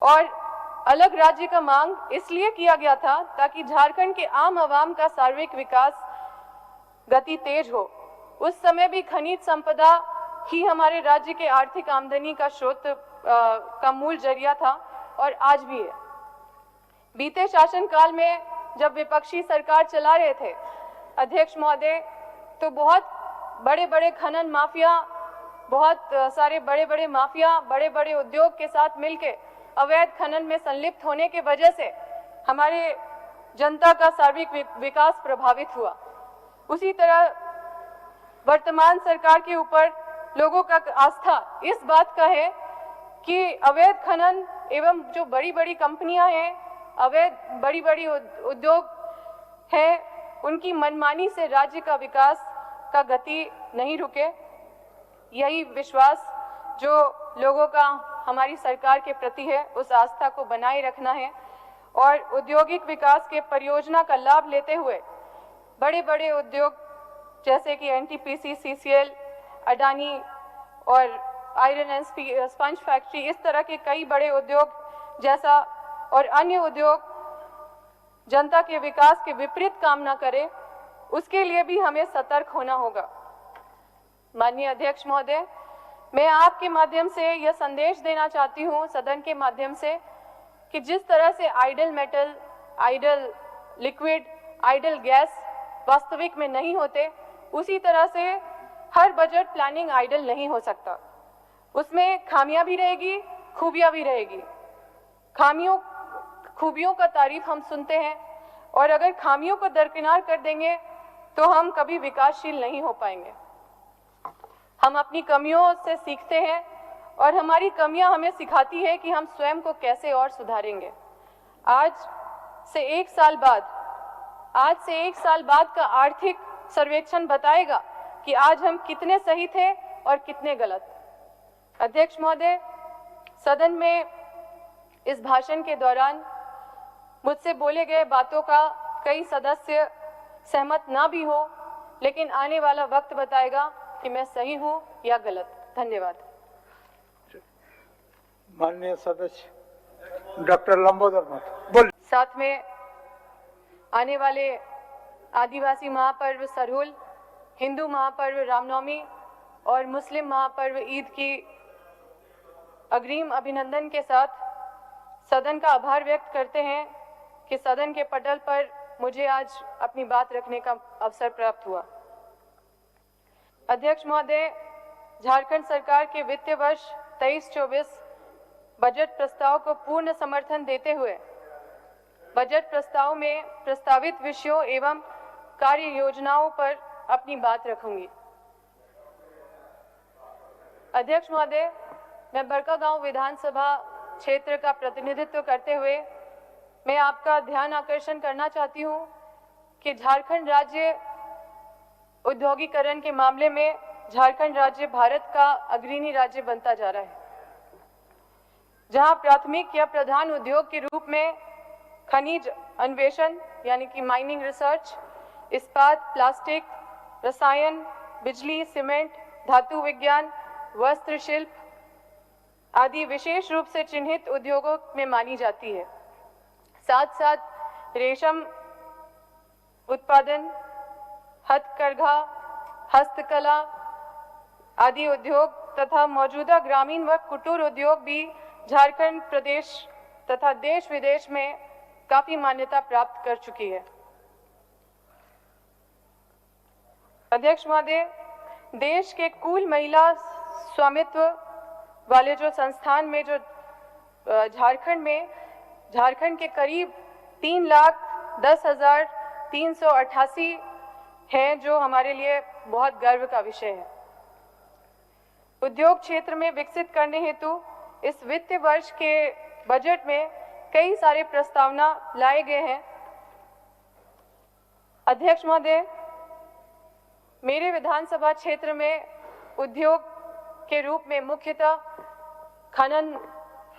और अलग राज्य का मांग इसलिए किया गया था ताकि झारखंड के आम आवाम का सार्वत्रिक विकास गति तेज हो। उस समय भी खनिज संपदा ही हमारे राज्य के आर्थिक आमदनी का स्रोत का मूल जरिया था और आज भी है। बीते शासनकाल में जब विपक्षी सरकार चला रहे थे अध्यक्ष महोदय, तो बहुत बड़े बड़े खनन माफिया, बहुत सारे बड़े बड़े माफिया बड़े बड़े उद्योग के साथ मिलकर अवैध खनन में संलिप्त होने के वजह से हमारे जनता का सार्वत्रिक विकास प्रभावित हुआ। उसी तरह वर्तमान सरकार के ऊपर लोगों का आस्था इस बात का है कि अवैध खनन एवं जो बड़ी बड़ी कंपनियां हैं, अवैध बड़ी बड़ी उद्योग हैं, उनकी मनमानी से राज्य का विकास का गति नहीं रुके। यही विश्वास जो लोगों का हमारी सरकार के प्रति है, उस आस्था को बनाए रखना है और औद्योगिक विकास के परियोजना का लाभ लेते हुए बड़े बड़े उद्योग जैसे कि एनटीपीसी, सीसीएल, अडानी और आयरन एंड स्पंज फैक्ट्री, इस तरह के कई बड़े उद्योग जैसा और अन्य उद्योग जनता के विकास के विपरीत काम ना करे, उसके लिए भी हमें सतर्क होना होगा। माननीय अध्यक्ष महोदय, मैं आपके माध्यम से यह संदेश देना चाहती हूं सदन के माध्यम से कि जिस तरह से ideal metal, ideal liquid, ideal gas वास्तविक में नहीं होते, उसी तरह से हर बजट प्लानिंग आइडल नहीं हो सकता। उसमें खामियां भी रहेगी, खूबियां भी रहेगी। खूबियों का तारीफ हम सुनते हैं और अगर खामियों को दरकिनार कर देंगे तो हम कभी विकासशील नहीं हो पाएंगे। हम अपनी कमियों से सीखते हैं और हमारी कमियां हमें सिखाती है कि हम स्वयं को कैसे और सुधारेंगे। आज से एक साल बाद का आर्थिक सर्वेक्षण बताएगा कि आज हम कितने सही थे और कितने गलत। अध्यक्ष महोदय, सदन में इस भाषण के दौरान मुझसे बोले गए बातों का कई सदस्य सहमत ना भी हो, लेकिन आने वाला वक्त बताएगा कि मैं सही हूं या गलत। धन्यवाद। माननीय सदस्य डॉक्टर लंबोदर महतो बोल। साथ में आने वाले आदिवासी महापर्व सरहुल, हिंदू महापर्व रामनवमी और मुस्लिम महापर्व ईद की अग्रिम अभिनंदन के साथ सदन का आभार व्यक्त करते हैं कि सदन के पटल पर मुझे आज अपनी बात रखने का अवसर प्राप्त हुआ। अध्यक्ष महोदय, झारखंड सरकार के वित्तीय वर्ष 23-24 बजट प्रस्ताव को पूर्ण समर्थन देते हुए बजट प्रस्ताव में प्रस्तावित विषयों एवं कार्य योजनाओं पर अपनी बात रखूंगी। अध्यक्ष महोदय, मैं बड़कागांव विधानसभा क्षेत्र का प्रतिनिधित्व करते हुए मैं आपका ध्यान आकर्षण करना चाहती हूं कि झारखंड राज्य औद्योगिकरण के मामले में झारखंड राज्य भारत का अग्रणी राज्य बनता जा रहा है, जहां प्राथमिक या प्रधान उद्योग के रूप में खनिज अन्वेषण यानी कि माइनिंग रिसर्च, इस्पात, प्लास्टिक, रसायन, बिजली, सीमेंट, धातु विज्ञान, वस्त्र शिल्प आदि विशेष रूप से चिन्हित उद्योगों में मानी जाती है। साथ साथ रेशम उत्पादन, हथकरघा, हस्तकला आदि उद्योग तथा मौजूदा ग्रामीण व कुटीर उद्योग भी झारखंड प्रदेश तथा देश विदेश में काफी मान्यता प्राप्त कर चुकी है। अध्यक्ष महोदय, देश के कुल महिला स्वामित्व वाले जो संस्थान में जो झारखंड के करीब 3,10,388 हैं, जो हमारे लिए बहुत गर्व का विषय है। उद्योग क्षेत्र में विकसित करने हेतु इस वित्तीय वर्ष के बजट में कई सारे प्रस्तावना लाए गए हैं। अध्यक्ष महोदय, मेरे विधानसभा क्षेत्र में उद्योग के रूप में मुख्यतः खनन,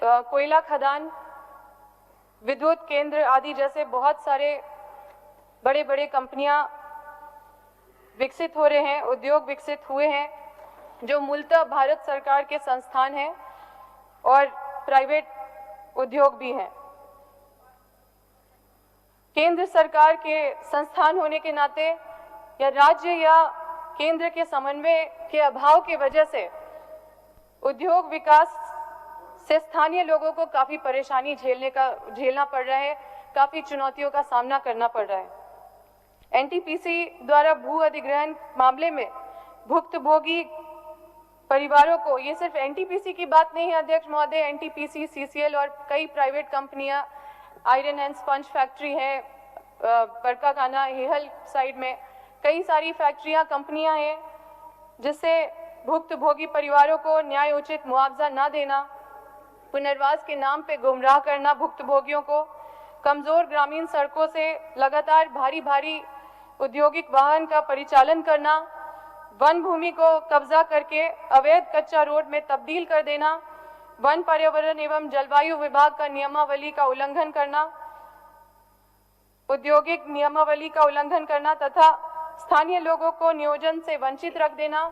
कोयला खदान, विद्युत केंद्र आदि जैसे बहुत सारे बड़े बड़े कंपनियां विकसित हो रहे हैं, उद्योग विकसित हुए हैं, जो मूलतः भारत सरकार के संस्थान हैं और प्राइवेट उद्योग भी हैं। केंद्र सरकार के संस्थान होने के नाते या राज्य या केंद्र के समन्वय के अभाव की वजह से उद्योग विकास से स्थानीय लोगों को काफी परेशानी झेलना पड़ रहा है, काफी चुनौतियों का सामना करना पड़ रहा है। एनटीपीसी द्वारा भू अधिग्रहण मामले में भुक्तभोगी परिवारों को, ये सिर्फ एनटीपीसी की बात नहीं है अध्यक्ष महोदय, एनटीपीसी, सीसीएल और कई प्राइवेट कंपनियां, आयरन एंड स्पंज फैक्ट्री है बरकाकाना हेहल साइड में, कई सारी फैक्ट्रियां कंपनियां हैं जिससे भुक्तभोगी परिवारों को न्याय उचित मुआवजा न देना, पुनर्वास के नाम पे गुमराह करना भुक्तभोगियों को, कमजोर ग्रामीण सड़कों से लगातार भारी औद्योगिक वाहन का परिचालन करना, वन भूमि को कब्जा करके अवैध कच्चा रोड में तब्दील कर देना, वन पर्यावरण एवं जलवायु विभाग का नियमावली का उल्लंघन करना, औद्योगिक नियमावली का उल्लंघन करना तथा स्थानीय लोगों को नियोजन से वंचित रख देना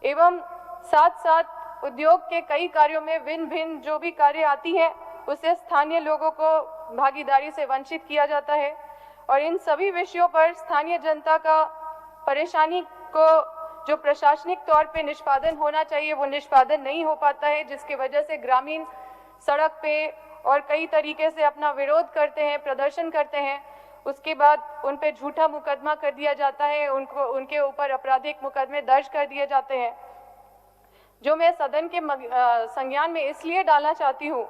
एवं साथ साथ उद्योग के कई कार्यों में भिन्न जो भी कार्य आती है उसे स्थानीय लोगों को भागीदारी से वंचित किया जाता है। और इन सभी विषयों पर स्थानीय जनता का परेशानी को जो प्रशासनिक तौर पे निष्पादन होना चाहिए वो निष्पादन नहीं हो पाता है, जिसकी वजह से ग्रामीण सड़क पे और कई तरीके से अपना विरोध करते हैं, प्रदर्शन करते हैं, उसके बाद उन पे झूठा मुकदमा कर दिया जाता है, उनके ऊपर आपराधिक मुकदमे दर्ज कर दिए जाते हैं, जो मैं सदन के संज्ञान में इसलिए डालना चाहती हूँ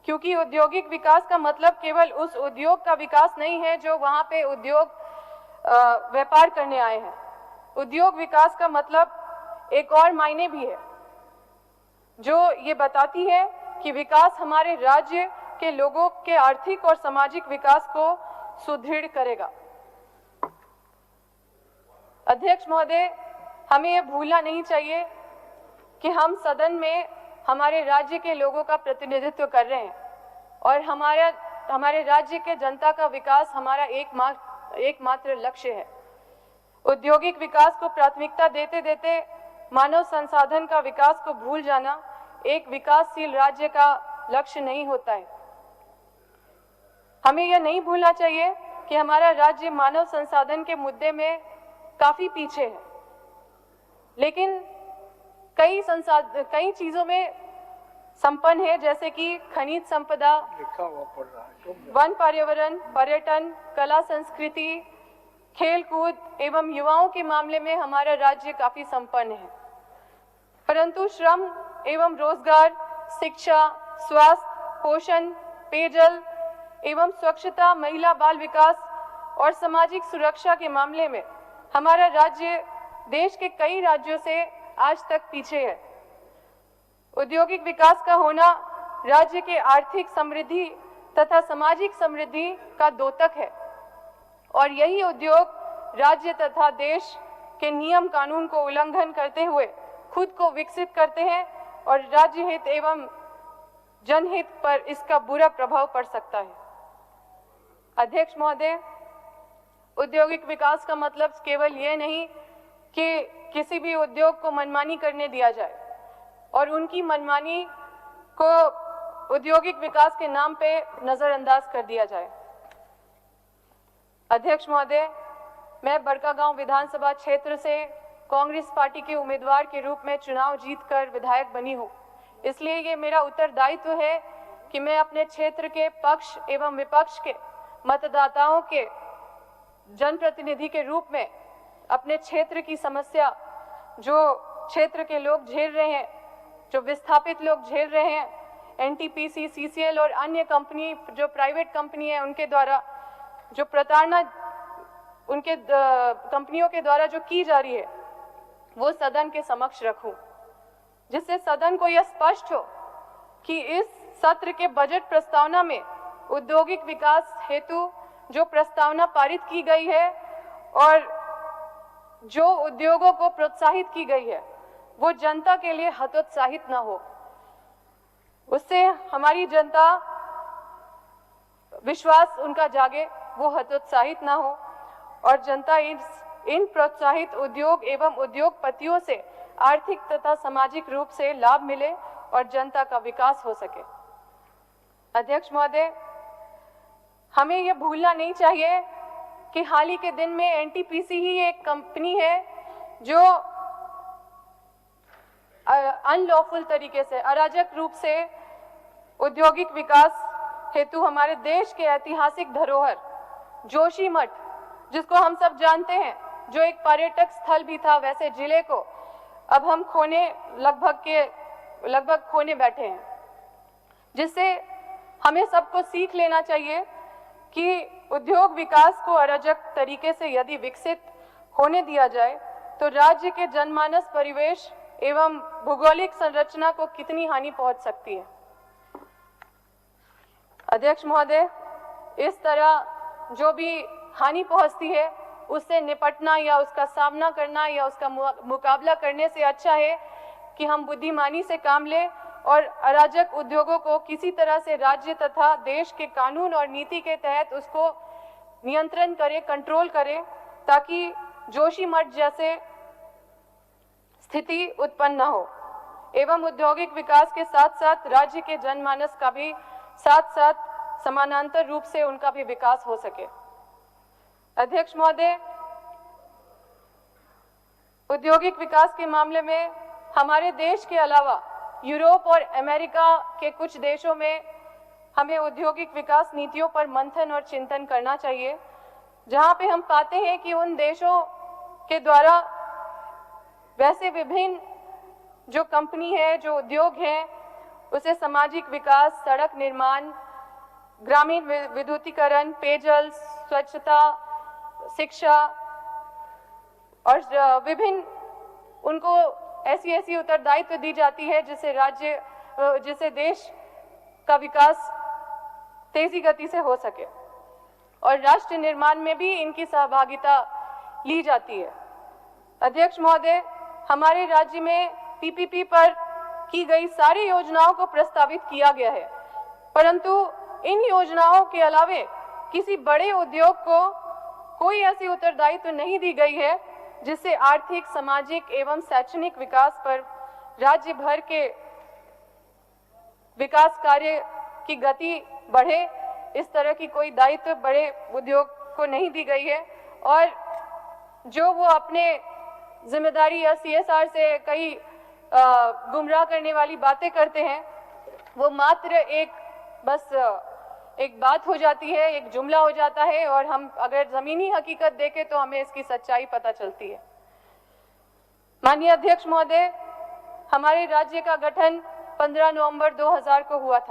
क्योंकि औद्योगिक विकास का मतलब केवल उस उद्योग का विकास नहीं है जो वहाँ पे उद्योग व्यापार करने आए हैं। उद्योग विकास का मतलब एक और मायने भी है जो ये बताती है कि विकास हमारे राज्य के लोगों के आर्थिक और सामाजिक विकास को सुदृढ़ करेगा। अध्यक्ष महोदय, हमें ये भूलना नहीं चाहिए कि हम सदन में हमारे राज्य के लोगों का प्रतिनिधित्व कर रहे हैं और हमारे राज्य के जनता का विकास हमारा एकमात्र लक्ष्य है। औद्योगिक विकास को प्राथमिकता देते देते मानव संसाधन का विकास को भूल जाना एक विकासशील राज्य का लक्ष्य नहीं होता है। हमें यह नहीं भूलना चाहिए कि हमारा राज्य मानव संसाधन के मुद्दे में काफी पीछे है, लेकिन कई चीजों में संपन्न है, जैसे कि खनिज संपदा, वन पर्यावरण, पर्यटन, कला संस्कृति, खेल कूद एवं युवाओं के मामले में हमारा राज्य काफी संपन्न है। परंतु श्रम एवं रोजगार, शिक्षा, स्वास्थ्य, पोषण, पेयजल एवं स्वच्छता, महिला बाल विकास और सामाजिक सुरक्षा के मामले में हमारा राज्य देश के कई राज्यों से आज तक पीछे है। औद्योगिक विकास का होना राज्य के आर्थिक समृद्धि तथा सामाजिक समृद्धि का द्योतक है और यही उद्योग राज्य तथा देश के नियम कानून को उल्लंघन करते हुए खुद को विकसित करते हैं और राज्य हित एवं जनहित पर इसका बुरा प्रभाव पड़ सकता है। अध्यक्ष महोदय, औद्योगिक विकास का मतलब केवल ये नहीं कि किसी भी उद्योग को मनमानी करने दिया जाए और उनकी मनमानी को औद्योगिक विकास के नाम पे नजरअंदाज कर दिया जाए। अध्यक्ष महोदय, मैं बड़कागांव विधानसभा क्षेत्र से कांग्रेस पार्टी के उम्मीदवार के रूप में चुनाव जीतकर विधायक बनी हूँ, इसलिए ये मेरा उत्तरदायित्व है कि मैं अपने क्षेत्र के पक्ष एवं विपक्ष के मतदाताओं के जनप्रतिनिधि के रूप में अपने क्षेत्र की समस्या जो क्षेत्र के लोग झेल रहे हैं, जो विस्थापित लोग झेल रहे हैं, एनटीपीसी, सीसीएल और अन्य कंपनी जो प्राइवेट कंपनी है उनके द्वारा जो प्रताड़ना उनके कंपनियों के द्वारा जो की जा रही है वो सदन के समक्ष रखूं, जिससे सदन को यह स्पष्ट हो कि इस सत्र के बजट प्रस्तावना में औद्योगिक विकास हेतु जो प्रस्तावना पारित की गई है और जो उद्योगों को प्रोत्साहित की गई है वो जनता के लिए हतोत्साहित न हो, उससे हमारी जनता विश्वास उनका जागे, वो हतोत्साहित ना हो और जनता इन प्रोत्साहित उद्योग एवं उद्योगपतियों से आर्थिक तथा सामाजिक रूप से लाभ मिले और जनता का विकास हो सके। अध्यक्ष महोदय, हमें यह भूलना नहीं चाहिए कि हाल ही के दिन में एनटीपीसी ही एक कंपनी है जो अनलॉफुल तरीके से, अराजक रूप से औद्योगिक विकास हेतु हमारे देश के ऐतिहासिक धरोहर जोशीमठ, जिसको हम सब जानते हैं, जो एक पर्यटक स्थल भी था, वैसे जिले को अब हम लगभग खोने बैठे हैं, जिससे हमें सबको सीख लेना चाहिए कि उद्योग विकास को अराजक तरीके से यदि विकसित होने दिया जाए तो राज्य के जनमानस, परिवेश एवं भौगोलिक संरचना को कितनी हानि पहुंच सकती है। अध्यक्ष महोदय, इस तरह जो भी हानि पहुंचती है उससे निपटना या उसका सामना करना या उसका मुकाबला करने से अच्छा है कि हम बुद्धिमानी से काम लें और अराजक उद्योगों को किसी तरह से राज्य तथा देश के कानून और नीति के तहत उसको नियंत्रण करें, कंट्रोल करें, ताकि जोशीमठ जैसे स्थिति उत्पन्न न हो एवं औद्योगिक विकास के साथ साथ राज्य के जनमानस का भी साथ साथ समानांतर रूप से उनका भी विकास हो सके। अध्यक्ष महोदय, औद्योगिक विकास के मामले में हमारे देश के अलावा यूरोप और अमेरिका के कुछ देशों में हमें औद्योगिक विकास नीतियों पर मंथन और चिंतन करना चाहिए, जहां पे हम पाते हैं कि उन देशों के द्वारा वैसे विभिन्न जो कंपनी है, जो उद्योग हैं, उसे सामाजिक विकास, सड़क निर्माण, ग्रामीण विद्युतीकरण, पेयजल, स्वच्छता, शिक्षा और विभिन्न उनको ऐसी उत्तरदायित्व दी जाती है जिससे देश का विकास तेजी गति से हो सके और राष्ट्र निर्माण में भी इनकी सहभागिता ली जाती है। अध्यक्ष महोदय, हमारे राज्य में पीपीपी पर की गई सारी योजनाओं को प्रस्तावित किया गया है, परंतु इन योजनाओं के अलावे किसी बड़े उद्योग को कोई ऐसी उत्तरदायित्व नहीं दी गई है जिससे आर्थिक, सामाजिक एवं शैक्षणिक विकास पर राज्य भर के विकास कार्य की गति बढ़े। इस तरह की कोई दायित्व बड़े उद्योग को नहीं दी गई है और जो वो अपने जिम्मेदारी या सीएसआर से कई गुमराह करने वाली बातें करते हैं, वो मात्र एक बात हो जाती है, एक जुमला हो जाता है और हम अगर जमीनी हकीकत देखें तो हमें इसकी सच्चाई पता चलती है। माननीय अध्यक्ष महोदय, हमारे राज्य का गठन 15 नवंबर 2000 को हुआ था।